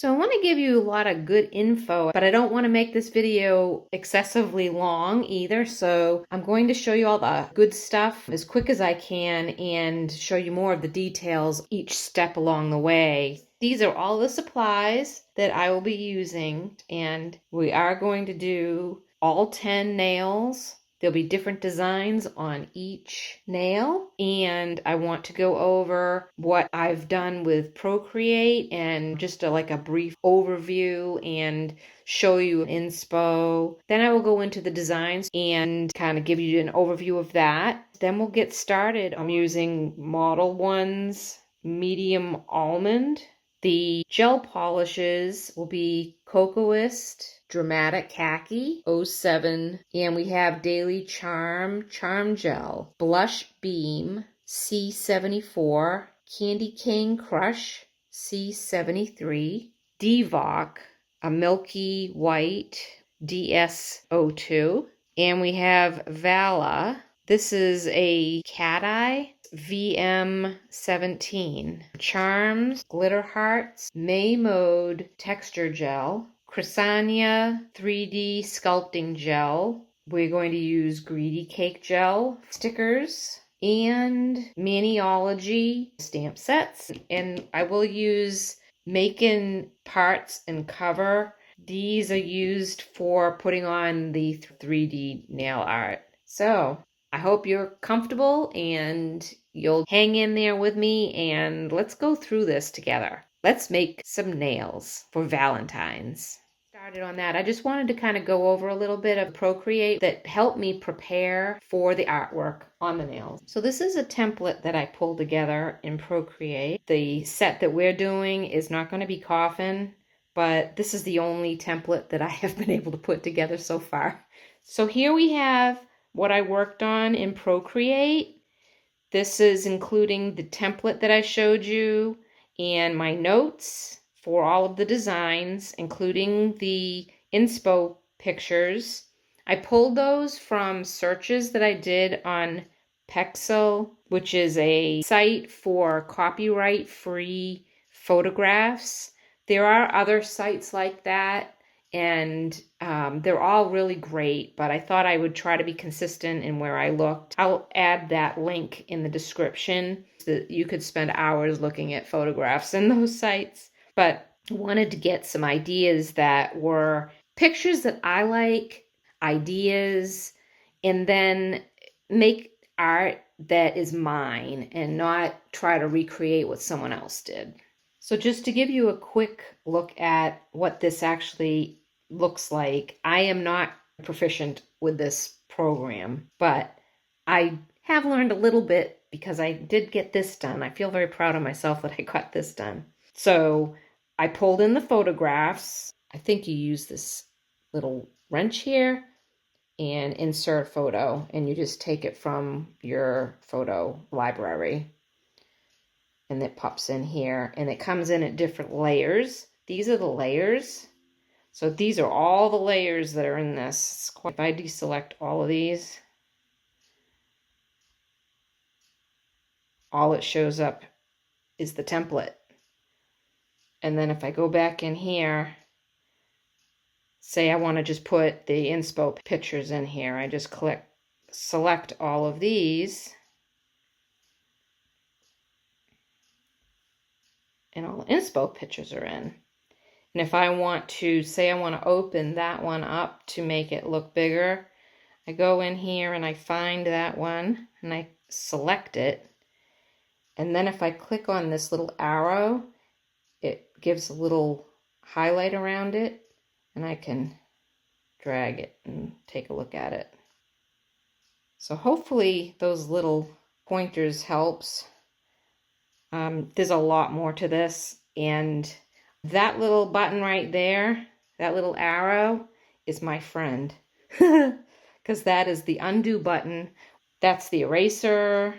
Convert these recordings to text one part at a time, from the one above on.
So I want to give you a lot of good info, but I don't want to make this video excessively long either. So I'm going to show you all the good stuff as quick as I can and show you more of the details each step along the way. These are all the supplies that I will be using, and we are going to do all 10 nails. There'll be different designs on each nail, and I want to go over what I've done with Procreate and just like a brief overview and show you Inspo. Then I will go into the designs and kind of give you an overview of that. Then we'll get started. I'm using Modelones medium almond. The gel polishes will be Cocoist, Dramatic Khaki, 07, and we have Daily Charm Gel, Blush Beam, C74, Candy Cane Crush, C73, DVOK, a Milky White, DS02, and we have Vala. This is a cat eye, VM17. Charms, Glitter Hearts, May Mode Texture Gel, Kristina 3D Sculpting Gel. We're going to use Greedy Cake Gel, stickers, and Maniology stamp sets. And I will use Making Parts and Cover. These are used for putting on the 3D nail art. So I hope you're comfortable and you'll hang in there with me, and let's go through this together. Let's make some nails for Valentine's. Started on that. I just wanted to kind of go over a little bit of Procreate that helped me prepare for the artwork on the nails. So this is a template that I pulled together in Procreate. The set that we're doing is not going to be coffin, but this is the only template that I have been able to put together so far. So here we have what I worked on in Procreate. This is including the template that I showed you and my notes for all of the designs, including the Inspo pictures. I pulled those from searches that I did on Pexel, which is a site for copyright-free photographs. There are other sites like that, and they're all really great, but I thought I would try to be consistent in where I looked. I'll add that link in the description so that you could spend hours looking at photographs in those sites. But I wanted to get some ideas that were pictures that I like, ideas, and then make art that is mine and not try to recreate what someone else did. So just to give you a quick look at what this actually looks like, I am not proficient with this program, but I have learned a little bit because I did get this done. I feel very proud of myself that I got this done. So I pulled in the photographs. I think you use this little wrench here and insert photo, and you just take it from your photo library. And it pops in here, and it comes in at different layers. These are the layers. So these are all the layers that are in this. If I deselect all of these, all it shows up is the template. And then if I go back in here, say I want to just put the Inspo pictures in here, I just select all of these, and all the Inspo pictures are in. And if I want to, say I want to open that one up to make it look bigger, I go in here and I find that one and I select it. And then if I click on this little arrow, it gives a little highlight around it, and I can drag it and take a look at it. So hopefully those little pointers helps. There's a lot more to this, and that little button right there, that little arrow, is my friend. Because that is the undo button. That's the eraser.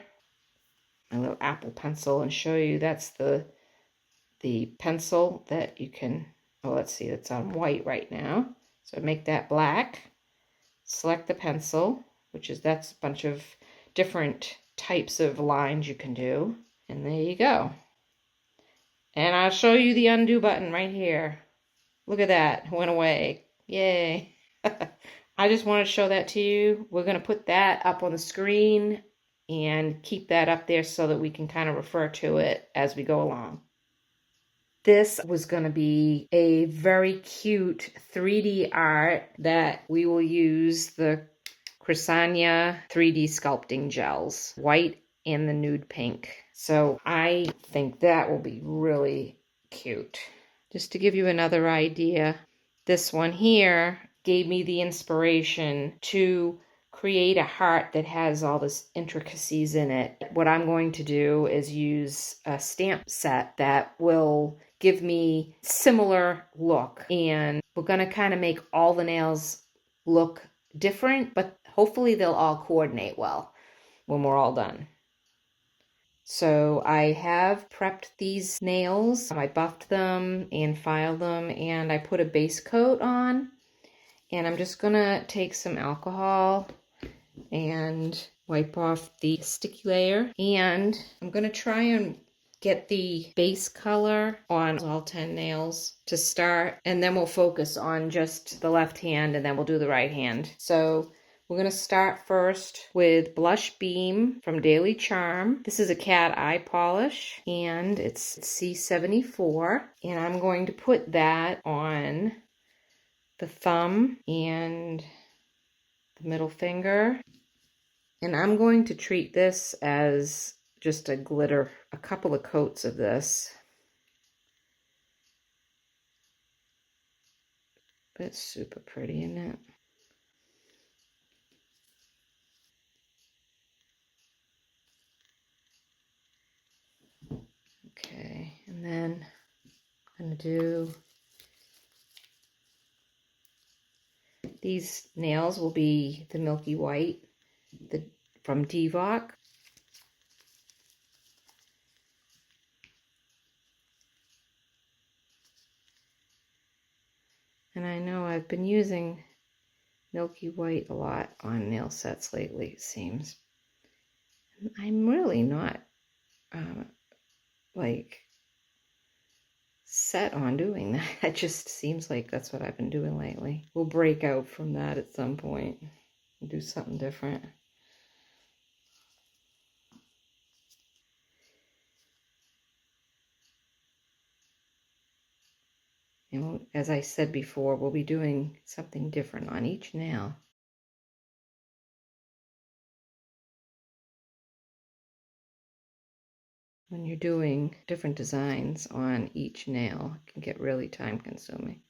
My little Apple pencil, and show you that's the pencil that you can, oh, let's see, it's on white right now. So make that black. Select the pencil, that's a bunch of different types of lines you can do. And there you go. And I'll show you the undo button right here. Look at that, it went away. Yay. I just want to show that to you. We're going to put that up on the screen and keep that up there so that we can kind of refer to it as we go along. This was going to be a very cute 3D art that we will use the Kristina 3D sculpting gels, white and the nude pink. So I think that will be really cute. Just to give you another idea, this one here gave me the inspiration to create a heart that has all this intricacies in it. What I'm going to do is use a stamp set that will give me similar look, and we're going to kind of make all the nails look different, but hopefully they'll all coordinate well when we're all done. So I have prepped these nails. I buffed them and filed them, and I put a base coat on. And I'm just gonna take some alcohol and wipe off the sticky layer. And I'm gonna try and get the base color on all 10 nails to start. And then we'll focus on just the left hand, and then we'll do the right hand. So we're going to start first with Blush Beam from Daily Charm. This is a cat eye polish, and it's C74. And I'm going to put that on the thumb and the middle finger. And I'm going to treat this as just a glitter, a couple of coats of this. But it's super pretty, isn't it? Okay, and then I'm going to do, these nails will be the Milky White from DVOK. And I know I've been using Milky White a lot on nail sets lately, it seems. I'm really not like set on doing that. It just seems like that's what I've been doing lately. We'll break out from that at some point and do something different. And as I said before, we'll be doing something different on each nail. When you're doing different designs on each nail, it can get really time consuming.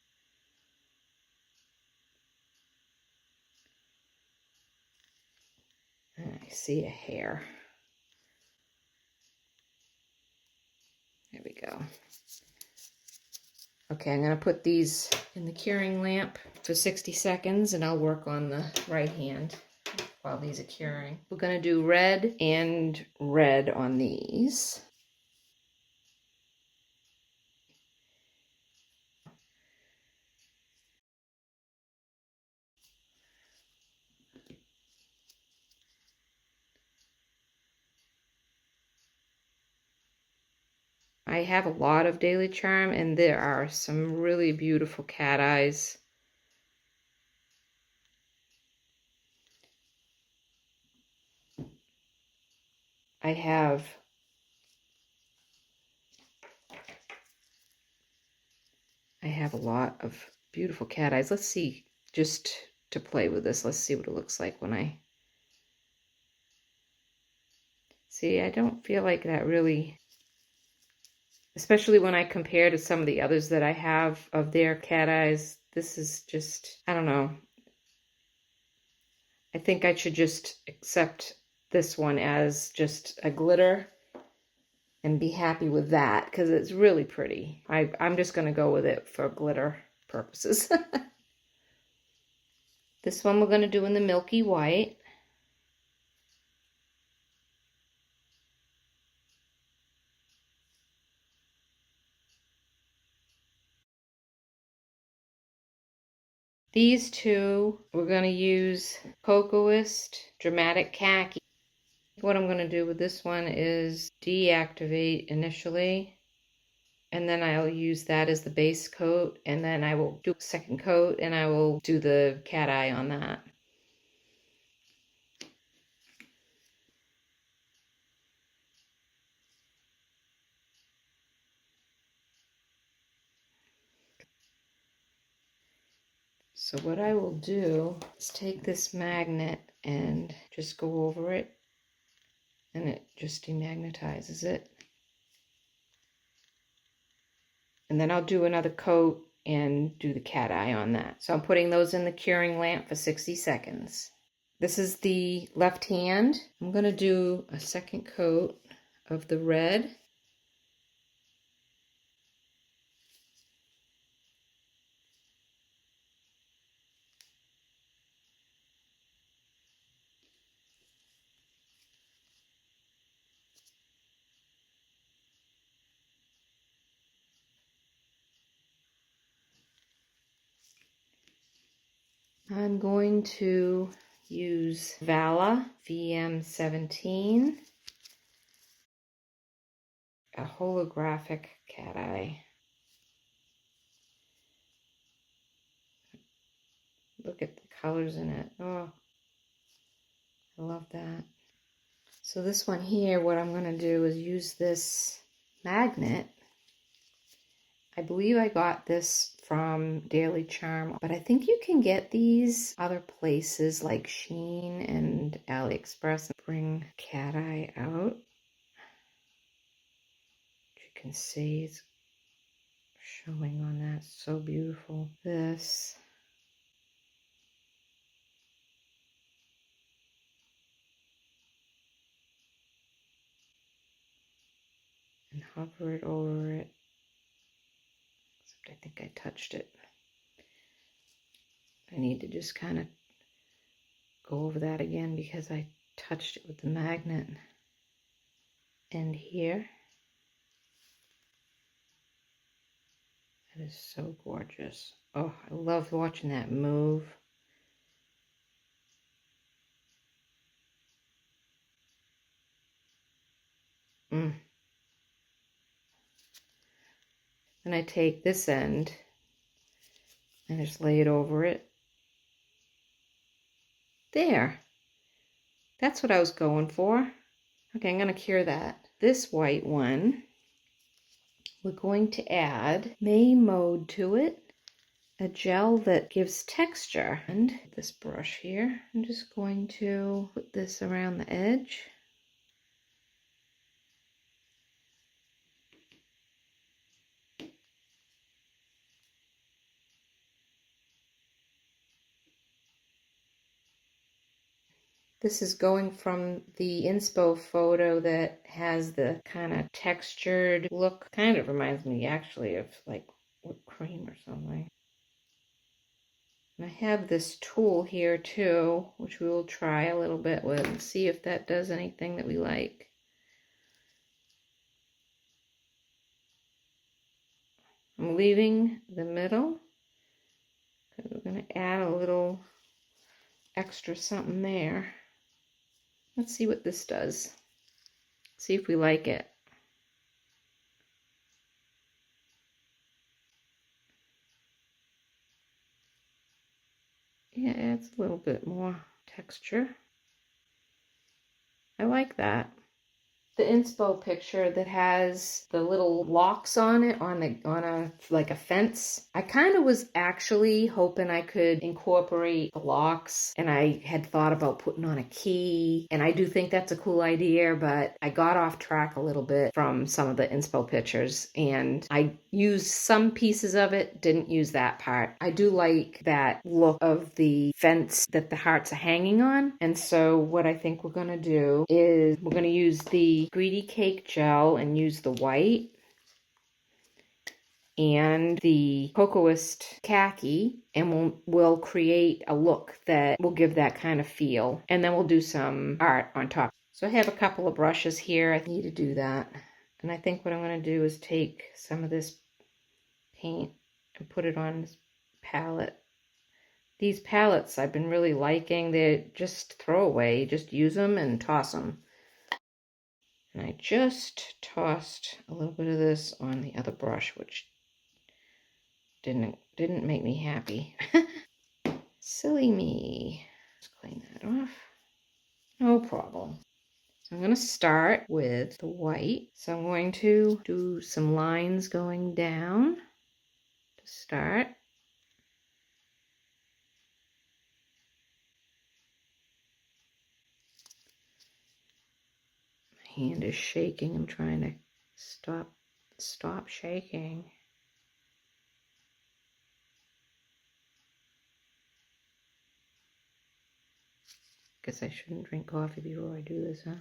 I see a hair. There we go. Okay, I'm going to put these in the curing lamp for 60 seconds, and I'll work on the right hand while these are curing. We're going to do red and red on these. I have a lot of Daily Charm, and there are some really beautiful cat eyes. I have a lot of beautiful cat eyes. Let's see, just to play with this, let's see what it looks like when I... See, I don't feel like that really... Especially when I compare to some of the others that I have of their cat eyes. This is just, I don't know. I think I should just accept this one as just a glitter and be happy with that, because it's really pretty. I'm just going to go with it for glitter purposes. This one we're going to do in the Milky White. These two, we're going to use Cocoist Dramatic Khaki. What I'm going to do with this one is deactivate initially and then I'll use that as the base coat, and then I will do a second coat, and I will do the cat eye on that. So what I will do is take this magnet and just go over it, and it just demagnetizes it. And then I'll do another coat and do the cat eye on that. So I'm putting those in the curing lamp for 60 seconds. This is the left hand. I'm going to do a second coat of the red. I'm going to use Vala VM17, a holographic cat eye. Look at the colors in it. Oh, I love that. So this one here, what I'm going to do is use this magnet. I believe I got this from Daily Charm, but I think you can get these other places like Shein and AliExpress. Bring cat eye out. You can see it's showing on that. So beautiful. This. And hover it over it. Except I think I touched it. I need to just kind of go over that again because I touched it with the magnet. And here. That is so gorgeous. Oh, I love watching that move. Then I take this end and just lay it over it. There. That's what I was going for. Okay, I'm going to cure that. This white one, we're going to add May Mode to it, a gel that gives texture. And this brush here, I'm just going to put this around the edge. This is going from the Inspo photo that has the kind of textured look. Kind of reminds me actually of like whipped cream or something. And I have this tool here too, which we will try a little bit with and see if that does anything that we like. I'm leaving the middle because we're going to add a little extra something there. Let's see what this does. See if we like it. Yeah, it adds a little bit more texture. I like that. The inspo picture that has the little locks on it on a like a fence. I kind of was actually hoping I could incorporate the locks, and I had thought about putting on a key, and I do think that's a cool idea, but I got off track a little bit from some of the inspo pictures, and I used some pieces of it, didn't use that part. I do like that look of the fence that the hearts are hanging on, and so what I think we're going to do is we're going to use the Greedy Cake gel and use the white and the Cocoist khaki, and we'll create a look that will give that kind of feel, and then we'll do some art on top. So I have a couple of brushes here. I need to do that, and I think what I'm going to do is take some of this paint and put it on this palette. These palettes I've been really liking. They're just throwaway. Just use them and toss them. And I just tossed a little bit of this on the other brush, which didn't make me happy. Silly me. Let's clean that off. No problem. So I'm going to start with the white. So I'm going to do some lines going down to start. My hand is shaking. I'm trying to stop shaking. Guess I shouldn't drink coffee before I do this, huh?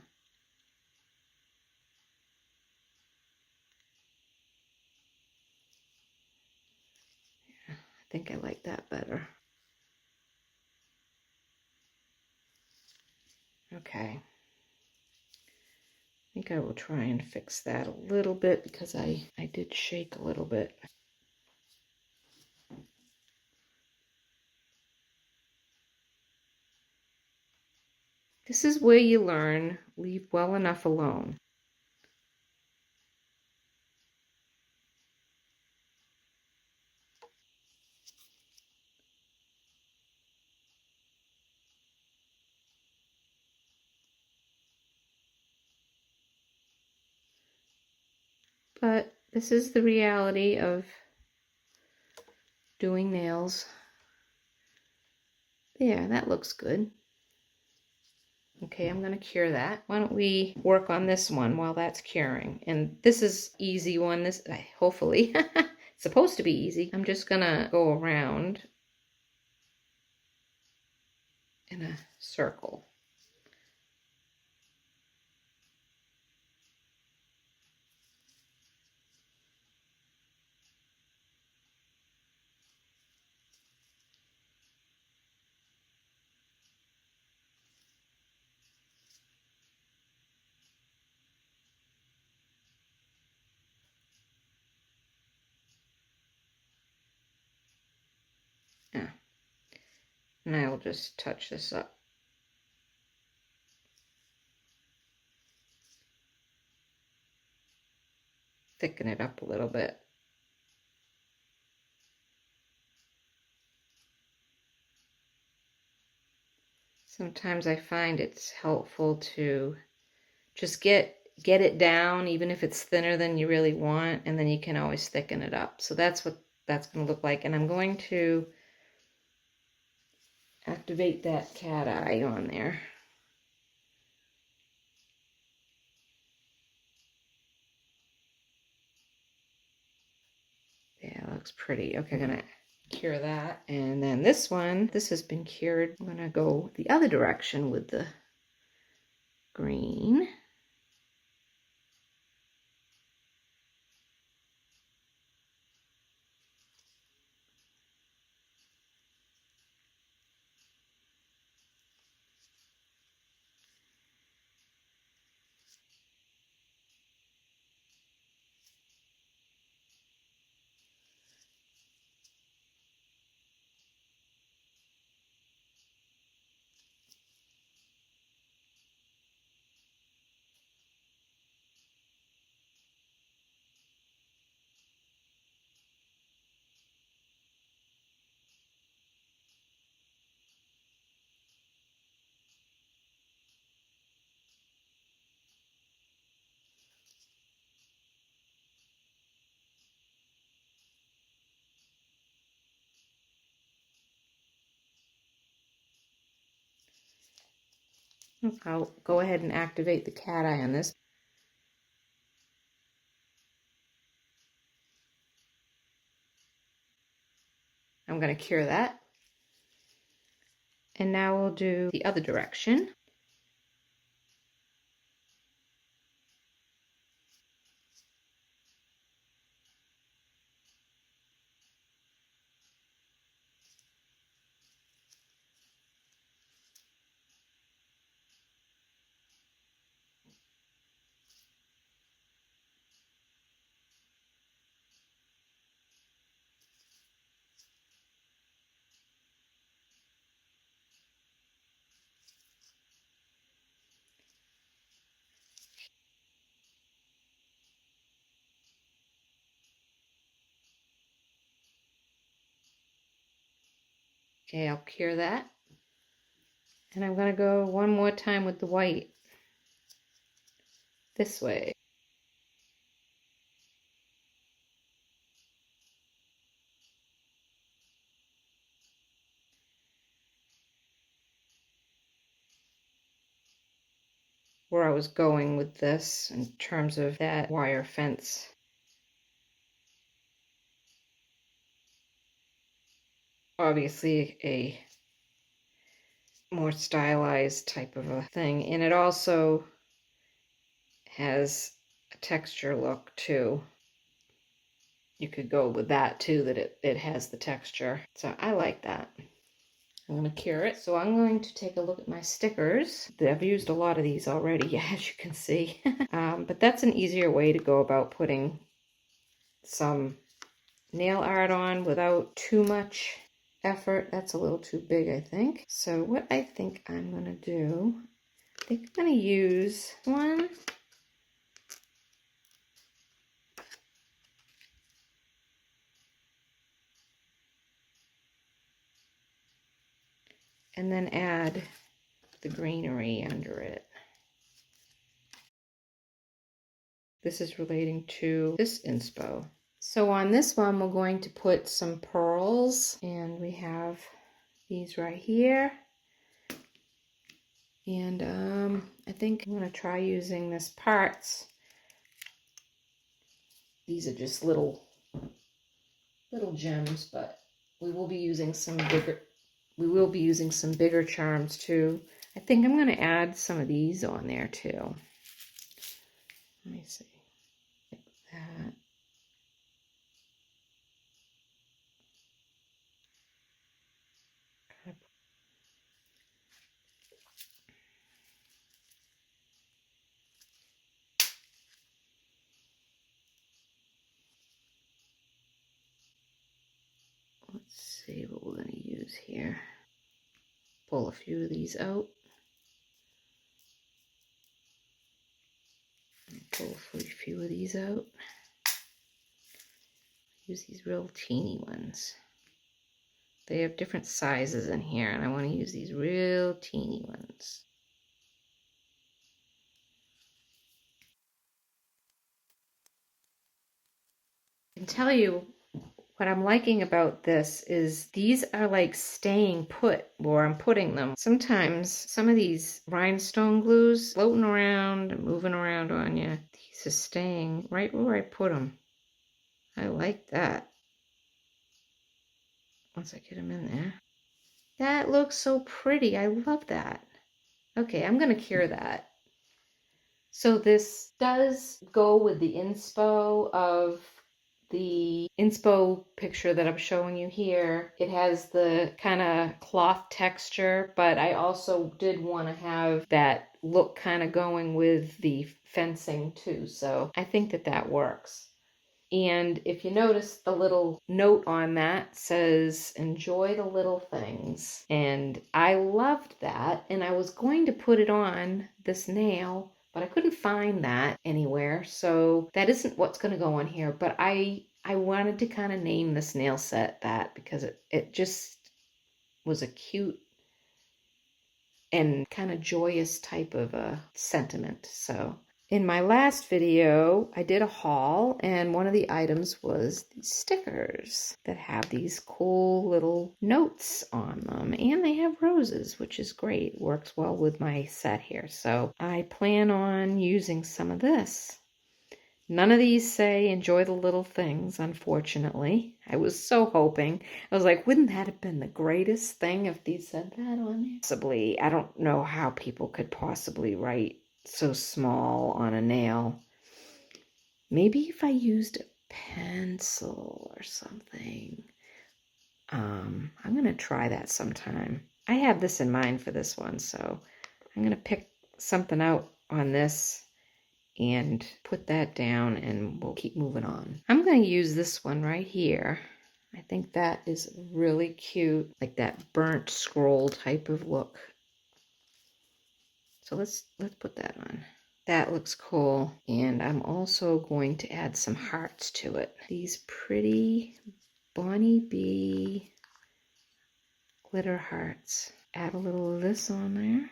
Yeah, I think I like that better. Okay. I think I will try and fix that a little bit because I did shake a little bit. This is where you learn, leave well enough alone. But this is the reality of doing nails. There, that looks good. Okay, I'm going to cure that. Why don't we work on this one while that's curing? And this is easy one. This hopefully it's supposed to be easy. I'm just going to go around in a circle. Yeah. And I will just touch this up. Thicken it up a little bit. Sometimes I find it's helpful to just get it down, even if it's thinner than you really want, and then you can always thicken it up. So that's what that's going to look like. And I'm going to activate that cat eye on there. Yeah, it looks pretty. Okay, I'm going to cure that. And then this one, this has been cured. I'm going to go the other direction with the green. I'll go ahead and activate the cat eye on this. I'm going to cure that. And now we'll do the other direction. Okay, I'll cure that. And I'm going to go one more time with the white. This way. Where I was going with this in terms of that wire fence. Obviously a more stylized type of a thing, and it also has a texture look too. You could go with that too, that it has the texture. So I like that. I'm going to cure it. So I'm going to take a look at my stickers. I've used a lot of these already, as you can see. But that's an easier way to go about putting some nail art on without too much effort. That's a little too big, I think. So what I think I'm going to do, I think I'm going to use one. And then add the greenery under it. This is relating to this inspo. So on this one, we're going to put some pearls, and we have these right here. And I think I'm going to try using this parts. These are just little gems, but we will be using some bigger charms too. I think I'm going to add some of these on there too. Let me see. Like that. Let's see what we're going to use here. Pull a few of these out. Pull a few of these out. Use these real teeny ones. They have different sizes in here, and I want to use these real teeny ones. I can tell you what I'm liking about this is these are like staying put where I'm putting them. Sometimes some of these rhinestone glues floating around and moving around on you, these are staying right where I put them. I like that. Once I get them in there. That looks so pretty. I love that. Okay, I'm going to cure that. So this does go with the inspo of the inspo picture that I'm showing you here. It has the kind of cloth texture, but I also did want to have that look kind of going with the fencing too. So I think that that works. And if you notice, the little note on that says, enjoy the little things. And I loved that. And I was going to put it on this nail, but I couldn't find that anywhere. So that isn't what's going to go on here. But I wanted to kind of name this nail set that because it just was a cute and kind of joyous type of a sentiment. So in my last video, I did a haul, and one of the items was these stickers that have these cool little notes on them, and they have roses, which is great. Works well with my set here. So I plan on using some of this. None of these say enjoy the little things, unfortunately. I was so hoping. I was like, wouldn't that have been the greatest thing if these said that on there? Possibly. I don't know how people could possibly write so small on a nail. Maybe if I used a pencil or something. I'm going to try that sometime. I have this in mind for this one, so I'm going to pick something out on this and put that down, and we'll keep moving on. I'm going to use this one right here. I think that is really cute, like that burnt scroll type of look. So let's put that on. That looks cool. And I'm also going to add some hearts to it. These pretty Bonnie Bee glitter hearts. Add a little of this on there.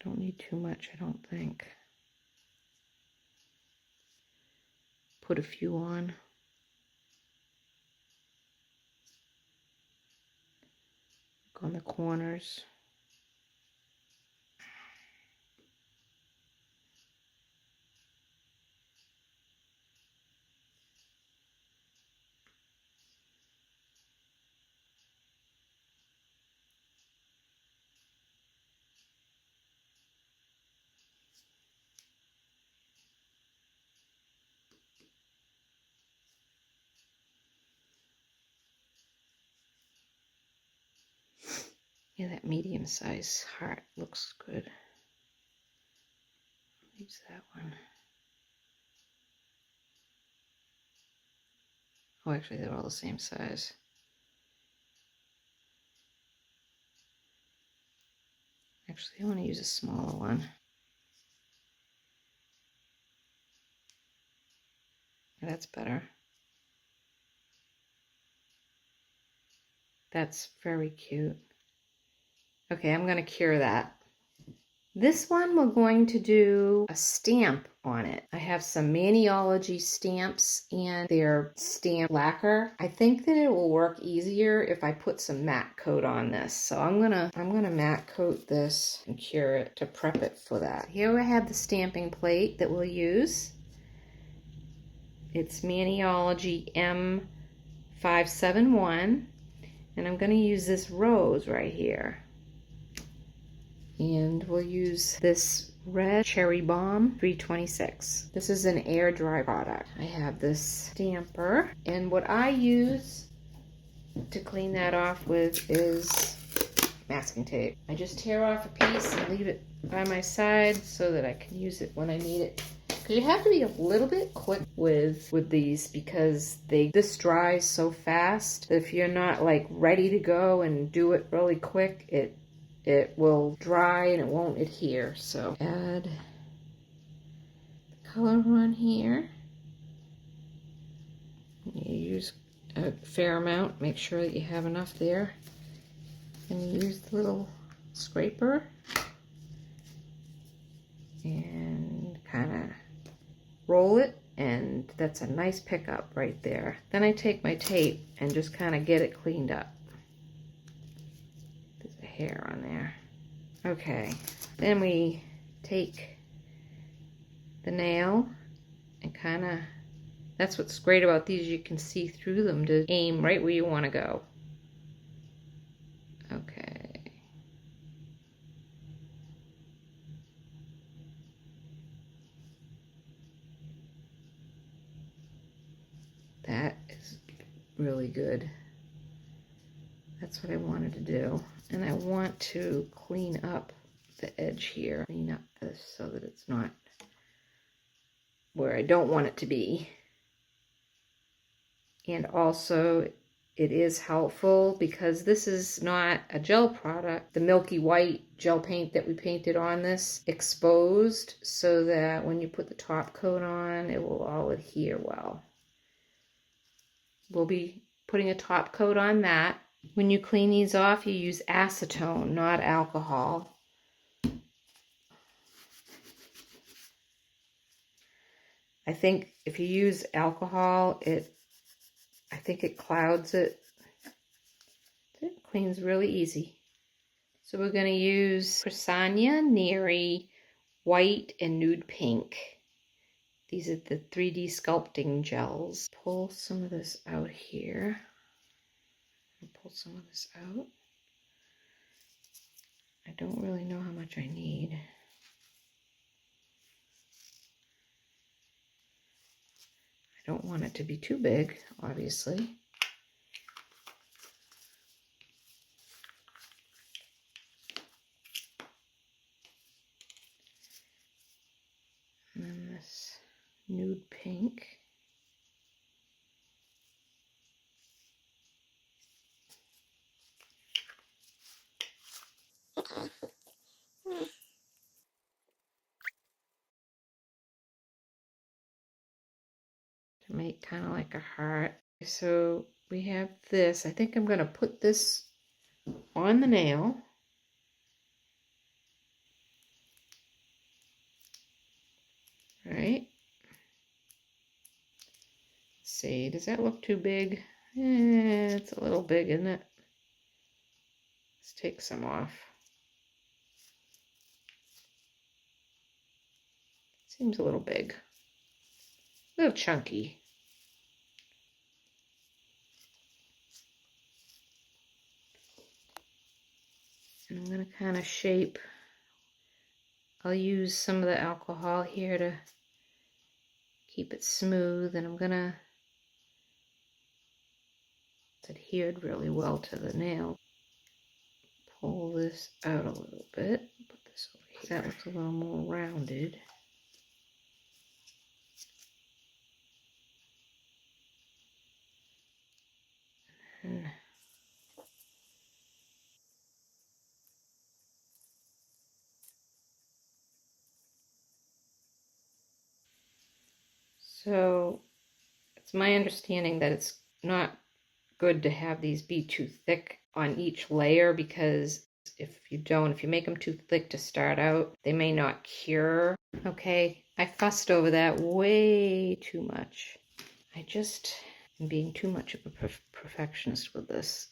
Don't need too much, I don't think. Put a few on. On the corners. Yeah, that medium size heart looks good. Use that one. Oh, actually, they're all the same size. Actually, I want to use a smaller one. Yeah, that's better. That's very cute. Okay, I'm going to cure that. This one we're going to do a stamp on it. I have some Maniology stamps and their stamp lacquer. I think that it will work easier if I put some matte coat on this. So I'm gonna matte coat this and cure it to prep it for that. Here I have the stamping plate that we'll use. It's Maniology M571, and I'm gonna use this rose right here. And we'll use this red Cherry Bomb 326. This is an air dry product. I have this stamper, and what I use to clean that off with is masking tape. I just tear off a piece and leave it by my side so that I can use it when I need it. Because you have to be a little bit quick with these, because this dries so fast that if you're not like ready to go and do it really quick, it will dry and it won't adhere. So add the color on here. You use a fair amount, make sure that you have enough there. And you use the little scraper and kind of roll it, and that's a nice pickup right there. Then I take my tape and just kind of get it cleaned up. There's a hair on there. Okay, then we take the nail and kind of, that's what's great about these, you can see through them to aim right where you want to go. Okay. That is really good. That's what I wanted to do. And I want to clean up the edge here. Clean up this so that it's not where I don't want it to be. And also, it is helpful because this is not a gel product. The milky white gel paint that we painted on this exposed so that when you put the top coat on, it will all adhere well. We'll be putting a top coat on that. When you clean these off, you use acetone, not alcohol. I think if you use alcohol, I think it clouds it. It cleans really easy. So we're going to use Kristina Neri White and Nude Pink. These are the 3D sculpting gels. Pull some of this out here. Pull some of this out. I don't really know how much I need. I don't want it to be too big, obviously. And then this nude pink. to make kind of like a heart. So we have this. I think I'm going to put this on the nail. Right. Let's see, does that look too big? It's a little big, isn't it? Let's take some off. Seems a little big. A little chunky. And I'm going to kind of shape. I'll use some of the alcohol here to keep it smooth, and I'm going to, it's adhered really well to the nail. Pull this out a little bit. Put this over here. That looks a little more rounded. And so it's my understanding that it's not good to have these be too thick on each layer, because if you make them too thick to start out, they may not cure. Okay, I fussed over that way too much. I just am being too much of a perfectionist with this.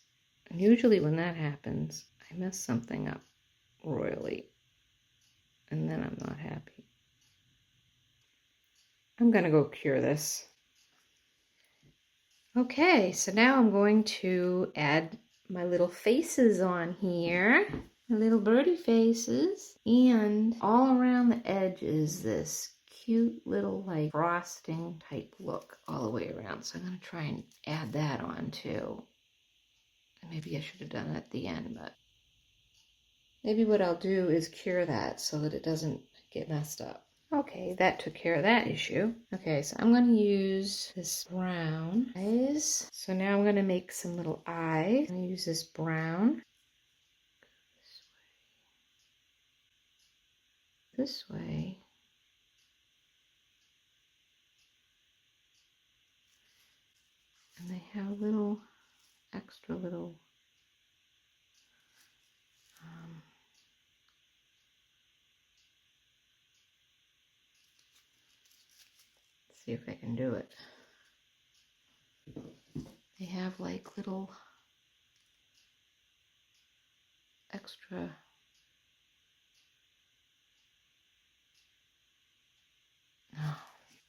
And usually when that happens, I mess something up royally, and then I'm not happy. I'm gonna go cure this. Okay, so now I'm going to add my little faces on here, my little birdie faces, and all around the edges this cute little like frosting type look all the way around. So I'm going to try and add that on too. Maybe I should have done it at the end, but maybe what I'll do is cure that so that it doesn't get messed up. Okay, that took care of that issue. Okay, so I'm going to use this brown eyes. So now I'm going to make some little eyes. I'm going to use this brown. This way. And they have little, extra little, let's see if I can do it. They have like little extra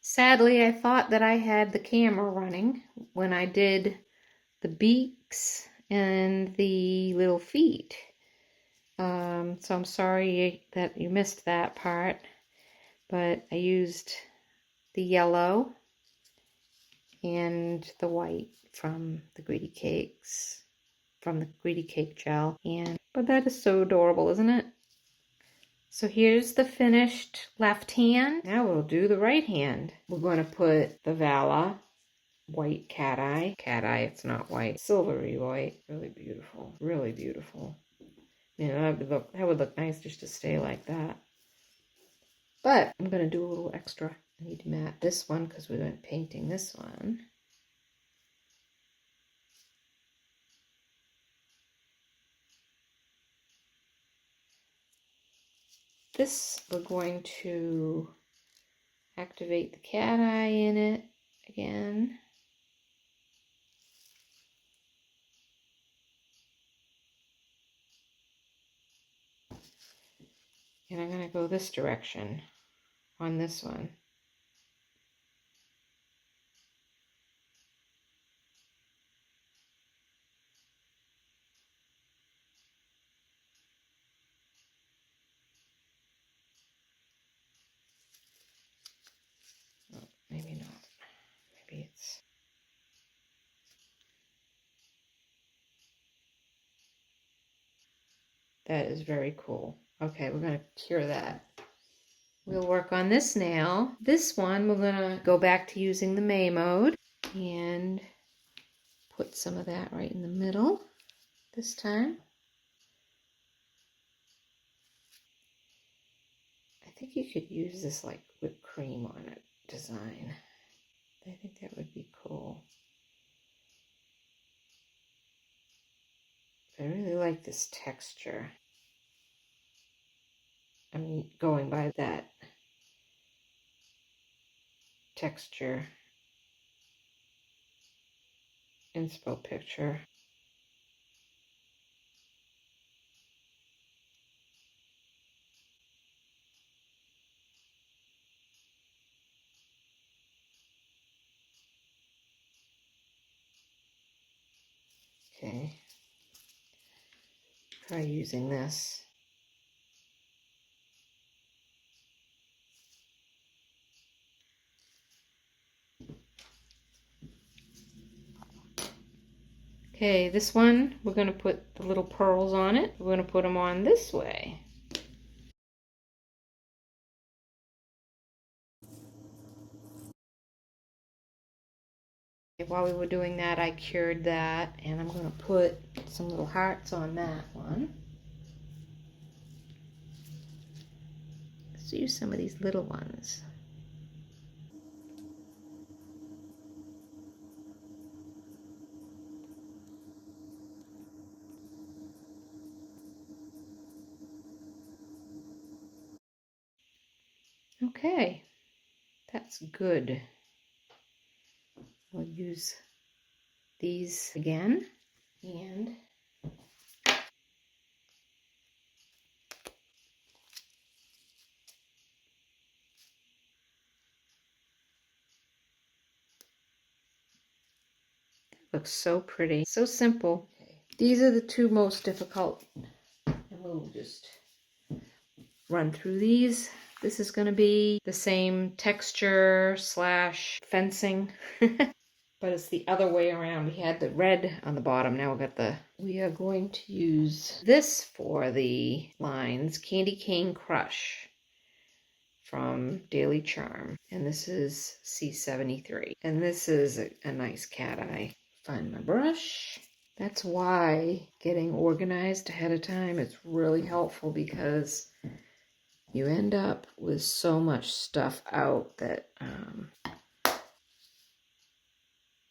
Sadly, I thought that I had the camera running when I did the beaks and the little feet. So I'm sorry that you missed that part, but I used the yellow and the white from the Greedy Cakes, from the Greedy Cake gel. But that is so adorable, isn't it? So here's the finished left hand. Now we'll do the right hand. We're going to put the Vala white cat eye. Cat eye, it's not white. Silvery white. Really beautiful. Really beautiful. You know, that would look nice just to stay like that. But I'm going to do a little extra. I need to matte this one because we're going to painting this one. This, we're going to activate the cat eye in it again. And I'm going to go this direction on this one. Oh, maybe not. Maybe it's... That is very cool. Okay, we're going to cure that. We'll work on this nail. This one, we're going to go back to using the May mode and put some of that right in the middle this time. I think you could use this like whipped cream on it design. I think that would like this texture. I'm going by that texture inspo picture. Okay, try using this. Okay, this one, we're going to put the little pearls on it. We're going to put them on this way. While we were doing that, I cured that, and I'm going to put some little hearts on that one. Let's use some of these little ones. Okay, that's good. We'll use these again, and looks so pretty, so simple. Okay. These are the two most difficult, and we'll just run through these. This is going to be the same texture slash fencing, but it's the other way around. We had the red on the bottom, now we are going to use this for the lines, Candy Cane Crush from Daily Charm, and this is C73, and this is a nice cat eye. Find my brush. That's why getting organized ahead of time is really helpful, because you end up with so much stuff out that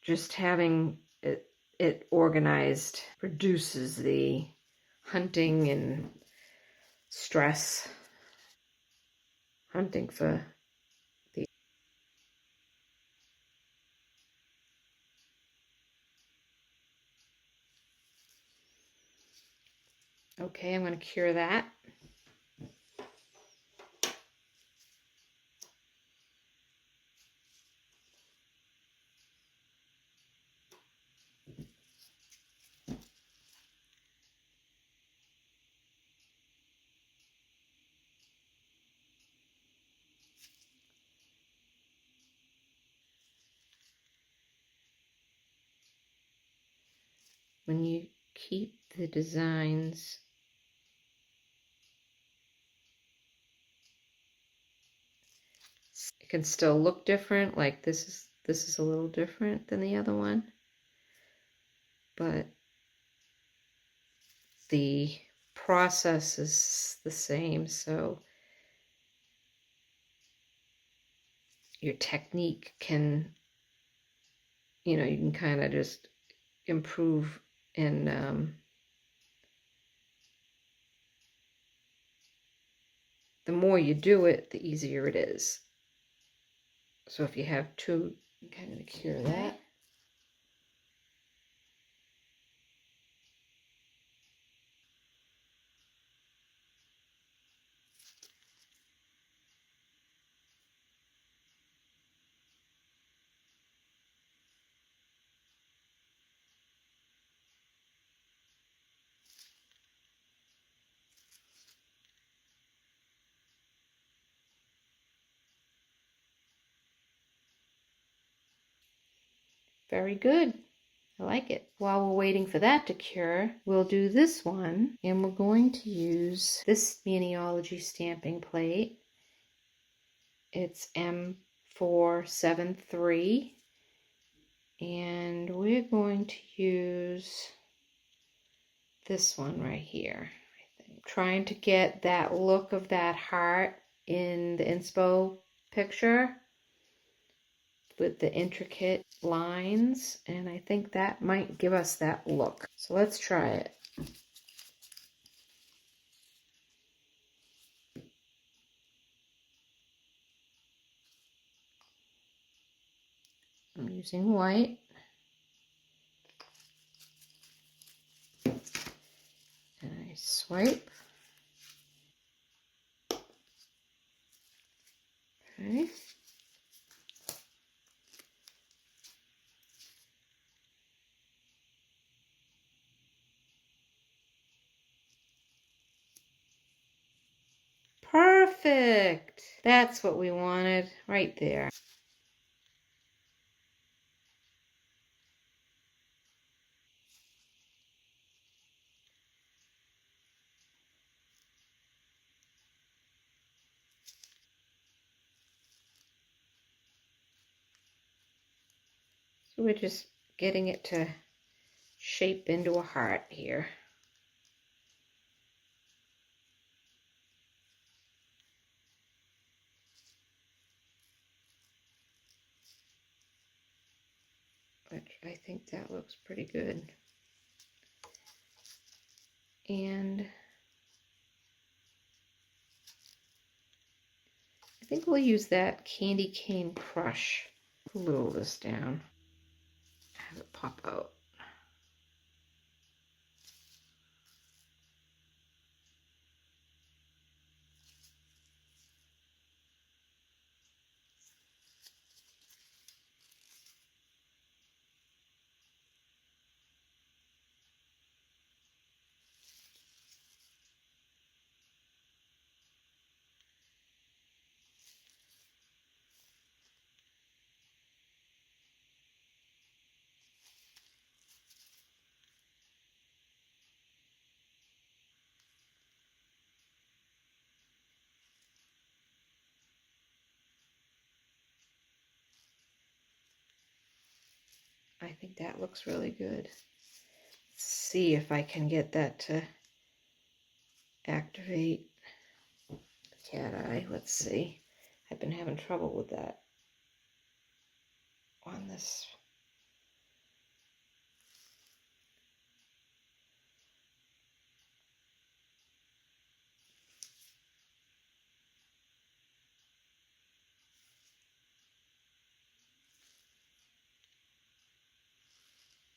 just having it organized reduces the hunting and stress. Hunting for the... Okay, I'm going to cure that. When you keep the designs it can still look different, like this is a little different than the other one, but the process is the same, so your technique can, you know, you can kind of just improve, and the more you do it, the easier it is. So if you have two, I'm kind of cure that. Very good. I like it. While we're waiting for that to cure, we'll do this one, and we're going to use this Maniology stamping plate. It's M473, and we're going to use this one right here, I think. Trying to get that look of that heart in the inspo picture with the intricate lines, and I think that might give us that look. So let's try it. I'm using white. And I swipe. Okay. Perfect. That's what we wanted right there. So we're just getting it to shape into a heart here. But I think that looks pretty good. And I think we'll use that candy cane crush. Glue this down. Have it pop out. I think that looks really good. Let's see if I can get that to activate the cat eye. Let's see. I've been having trouble with that on this.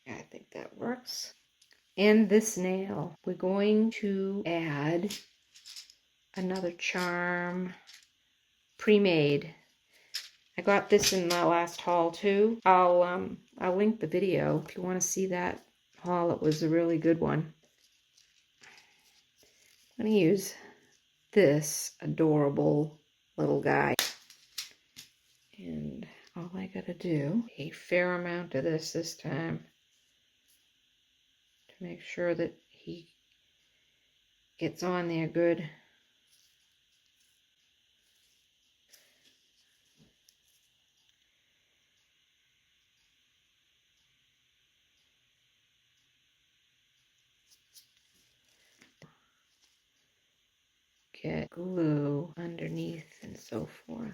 Yeah, I think that works. And this nail, we're going to add another charm, pre-made. I got this in my last haul too. I'll link the video if you want to see that haul. It was a really good one. I'm going to use this adorable little guy. And all I got to do, a fair amount of this time, to make sure that he gets on there good. Get glue underneath and so forth.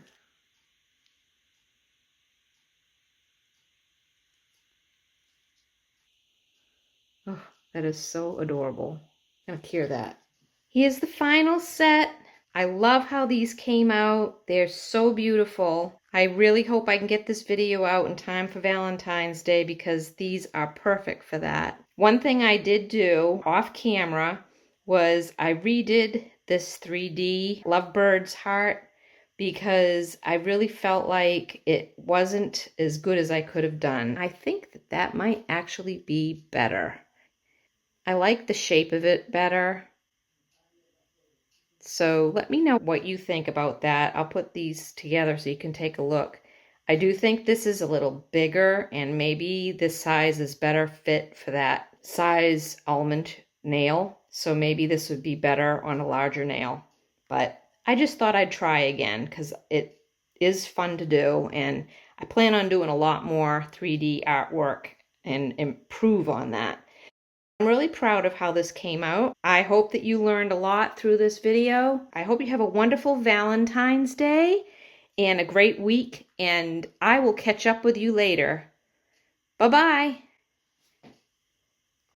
Oh, that is so adorable. I'm gonna cure that. Here's the final set. I love how these came out. They're so beautiful. I really hope I can get this video out in time for Valentine's Day because these are perfect for that. One thing I did do off camera was I redid this 3D Lovebirds heart because I really felt like it wasn't as good as I could have done. I think that that might actually be better. I like the shape of it better. So let me know what you think about that. I'll put these together so you can take a look. I do think this is a little bigger and maybe this size is better fit for that size almond nail. So maybe this would be better on a larger nail. But I just thought I'd try again because it is fun to do and I plan on doing a lot more 3D artwork and improve on that. I'm really proud of how this came out. I hope that you learned a lot through this video. I hope you have a wonderful Valentine's Day and a great week, and I will catch up with you later. Bye-bye.